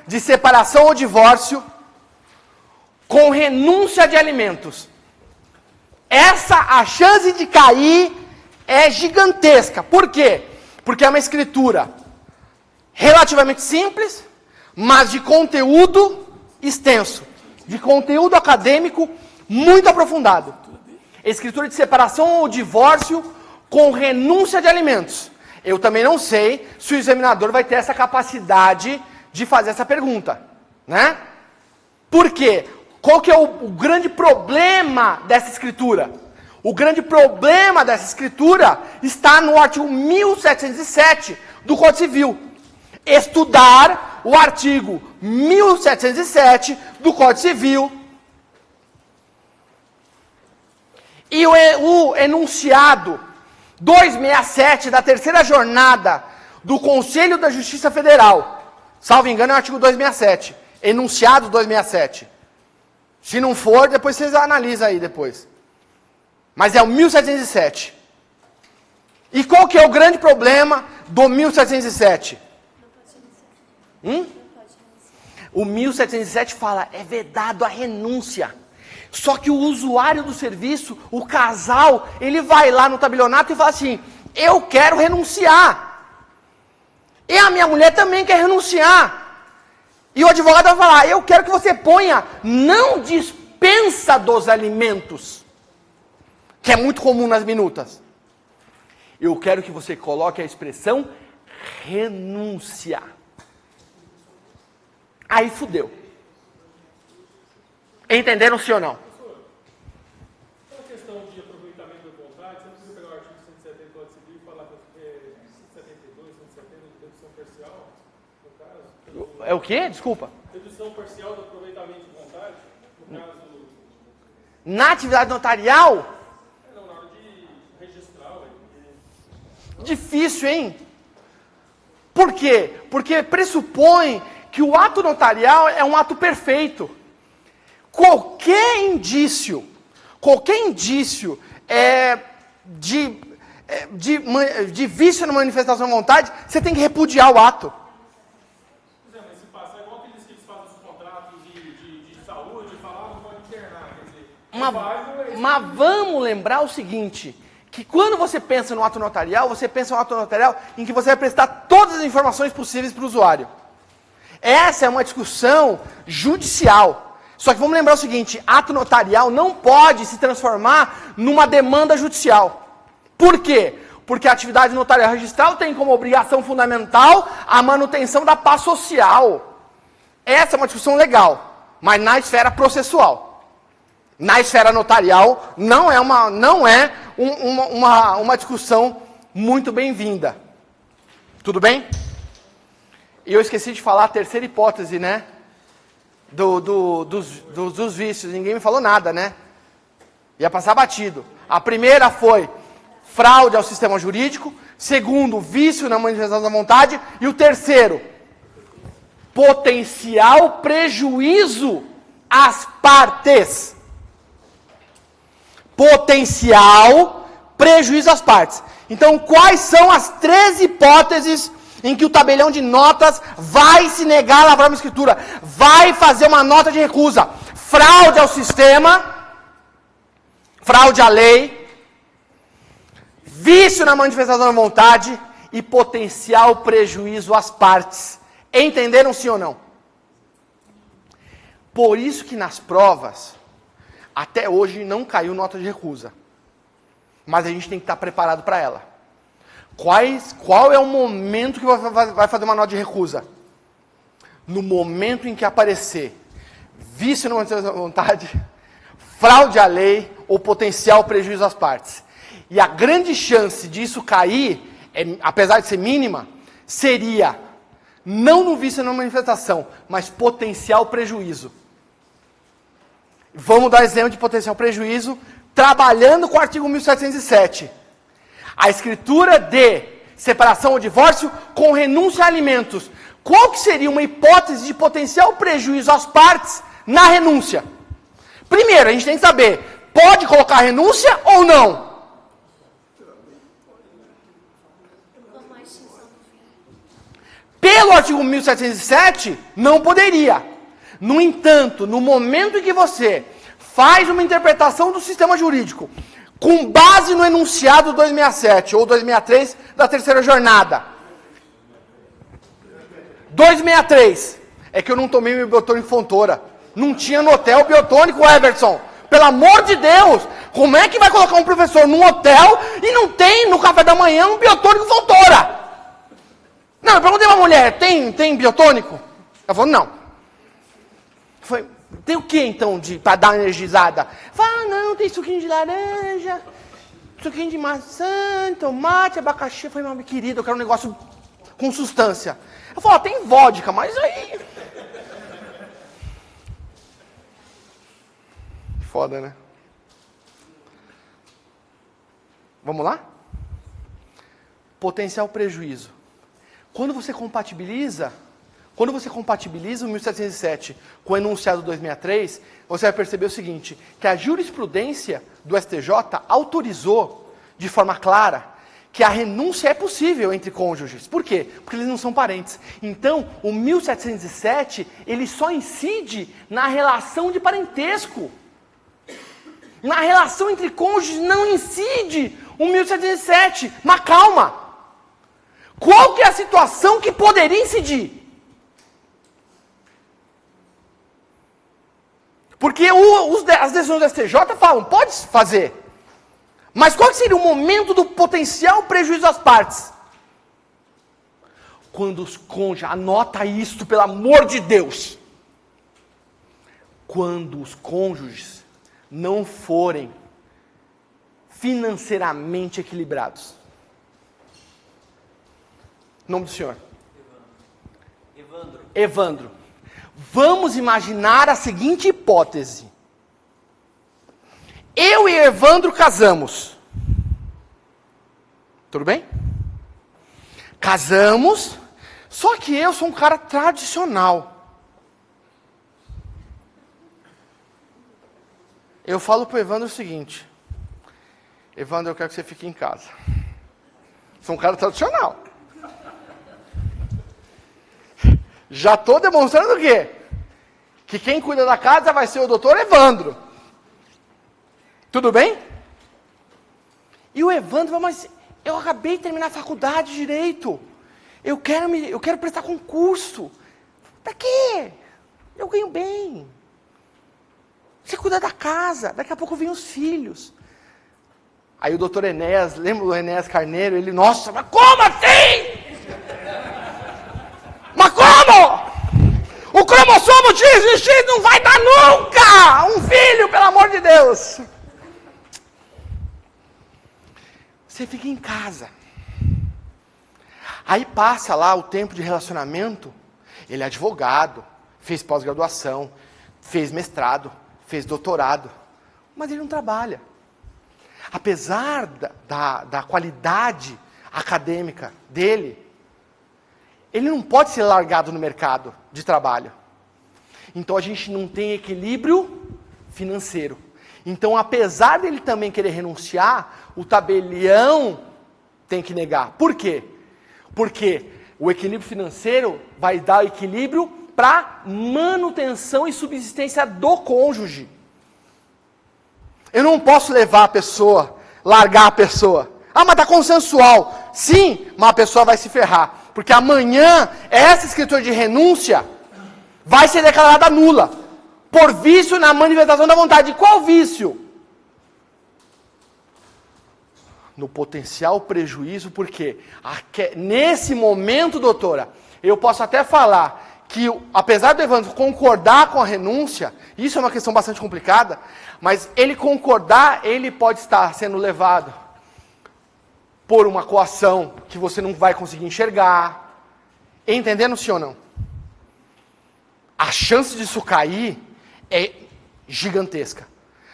de separação ou divórcio com renúncia de alimentos. A chance de cair é gigantesca. Por quê? Porque é uma escritura relativamente simples, mas de conteúdo extenso, de conteúdo acadêmico muito aprofundado. Escritura de separação ou divórcio com renúncia de alimentos. Eu também não sei se o examinador vai ter essa capacidade de fazer essa pergunta, né? Por quê? Qual que é o grande problema dessa escritura? O grande problema dessa escritura está no artigo 1707 do Código Civil. Estudar o artigo 1707 do Código Civil e o enunciado 267 da terceira jornada do Conselho da Justiça Federal. Salvo engano, é o artigo 267. Enunciado 267. Se não for, depois vocês analisam aí depois. Mas é o 1707. E qual que é o grande problema do 1707? O 1707 fala, é vedado a renúncia. Só que o usuário do serviço, o casal, ele vai lá no tabelionato e fala assim, eu quero renunciar. E a minha mulher também quer renunciar. E o advogado vai falar, eu quero que você ponha, não dispensa dos alimentos, que é muito comum nas minutas. Eu quero que você coloque a expressão renúncia. Aí fudeu. Entenderam sim ou não? Então, a questão de aproveitamento da vontade, você não precisa pegar o artigo 170 do Código Civil e falar que é 172, 170 de dedução parcial, no caso. É o quê? Desculpa. Dedução parcial do aproveitamento de vontade, no caso. Na atividade notarial? Não, na hora de registrar. Difícil, hein? Por quê? Porque pressupõe que o ato notarial é um ato perfeito. Qualquer indício de vício na manifestação de vontade, você tem que repudiar o ato. Mas se passar igual aqueles que eles fazem os contratos de saúde, falar não pode internar, quer dizer, Mas vamos lembrar o seguinte, que quando você pensa no ato notarial, você pensa no ato notarial em que você vai prestar todas as informações possíveis para o usuário. Essa é uma discussão judicial. Só que vamos lembrar o seguinte, ato notarial não pode se transformar numa demanda judicial. Por quê? Porque a atividade notarial registral tem como obrigação fundamental a manutenção da paz social. Essa é uma discussão legal, mas na esfera processual. Na esfera notarial não é uma discussão muito bem-vinda. Tudo bem? E eu esqueci de falar a terceira hipótese, né? Dos vícios. Ninguém me falou nada, né? Ia passar batido. A primeira foi fraude ao sistema jurídico. Segundo, vício na manifestação da vontade. E o terceiro, potencial prejuízo às partes. Potencial prejuízo às partes. Então, quais são as 3 hipóteses em que o tabelião de notas vai se negar a lavrar uma escritura, vai fazer uma nota de recusa? Fraude ao sistema, fraude à lei, vício na manifestação da vontade e potencial prejuízo às partes. Entenderam sim ou não? Por isso que nas provas, até hoje não caiu nota de recusa. Mas a gente tem que estar preparado para ela. Qual é o momento que vai fazer uma nota de recusa? No momento em que aparecer vício na manifestação da vontade, fraude à lei ou potencial prejuízo às partes. E a grande chance disso cair, apesar de ser mínima, seria não no vício na manifestação, mas potencial prejuízo. Vamos dar exemplo de potencial prejuízo, trabalhando com o artigo 1707. A escritura de separação ou divórcio com renúncia a alimentos. Qual que seria uma hipótese de potencial prejuízo às partes na renúncia? Primeiro, a gente tem que saber, pode colocar renúncia ou não? Pelo artigo 1707, não poderia. No entanto, no momento em que você faz uma interpretação do sistema jurídico com base no enunciado 267 ou 263 da terceira jornada. 263. É que eu não tomei meu biotônico Fontoura. Não tinha no hotel biotônico, Everson. Pelo amor de Deus. Como é que vai colocar um professor num hotel e não tem no café da manhã um biotônico Fontoura? Não, eu perguntei pra mulher, tem biotônico? Ela falou, não. Foi, tem o que então para dar uma energizada? Fala, não, tem suquinho de laranja, suquinho de maçã, tomate, abacaxi. Eu falei, meu querido, eu quero um negócio com substância. Eu falei, tem vodka, mas aí... Foda, né? Vamos lá? Potencial prejuízo. Quando você compatibiliza o 1707 com o enunciado 263, você vai perceber o seguinte, que a jurisprudência do STJ autorizou de forma clara que a renúncia é possível entre cônjuges. Por quê? Porque eles não são parentes. Então, o 1707, ele só incide na relação de parentesco. Na relação entre cônjuges não incide o 1707. Mas calma! Qual que é a situação que poderia incidir? Porque as decisões do STJ falam, pode fazer. Mas qual que seria o momento do potencial prejuízo às partes? Quando os cônjuges, anota isto pelo amor de Deus. Quando os cônjuges não forem financeiramente equilibrados. Nome do senhor? Evandro. Vamos imaginar a seguinte hipótese. Eu e Evandro casamos. Tudo bem? Casamos, só que eu sou um cara tradicional. Eu falo pro Evandro o seguinte. Evandro, eu quero que você fique em casa. Sou um cara tradicional. Já estou demonstrando o quê? Que quem cuida da casa vai ser o doutor Evandro. Tudo bem? E o Evandro falou, mas eu acabei de terminar a faculdade de Direito. Eu quero prestar concurso. Para quê? Eu ganho bem. Você cuida da casa, daqui a pouco vem os filhos. Aí o doutor Enéas, lembra do Enéas Carneiro? Ele, nossa, mas como assim? Mas como? O cromossomo XX não vai dar nunca um filho, pelo amor de Deus. Você fica em casa. Aí passa lá o tempo de relacionamento. Ele é advogado, fez pós-graduação, fez mestrado, fez doutorado. Mas ele não trabalha. Apesar da qualidade acadêmica dele, ele não pode ser largado no mercado de trabalho. Então a gente não tem equilíbrio financeiro. Então, apesar dele também querer renunciar, o tabelião tem que negar. Por quê? Porque o equilíbrio financeiro vai dar equilíbrio para manutenção e subsistência do cônjuge. Eu não posso levar a pessoa, largar a pessoa. Ah, mas está consensual. Sim, mas a pessoa vai se ferrar. Porque amanhã, essa escritura de renúncia vai ser declarada nula. Por vício na manifestação da vontade. Qual vício? No potencial prejuízo, porque nesse momento, doutora, eu posso até falar que, apesar do Evandro concordar com a renúncia, isso é uma questão bastante complicada, mas ele concordar, ele pode estar sendo levado por uma coação que você não vai conseguir enxergar. Entendendo, sim ou não? A chance disso cair é gigantesca.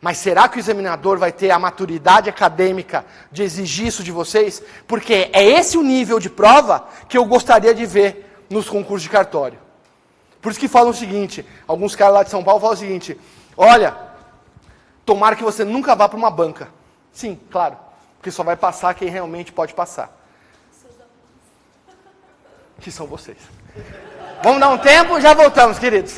Mas será que o examinador vai ter a maturidade acadêmica de exigir isso de vocês? Porque é esse o nível de prova que eu gostaria de ver nos concursos de cartório. Por isso que falam o seguinte, alguns caras lá de São Paulo falam o seguinte, olha, tomara que você nunca vá para uma banca. Sim, claro, porque só vai passar quem realmente pode passar. Que são vocês. Vamos dar um tempo, já voltamos, queridos.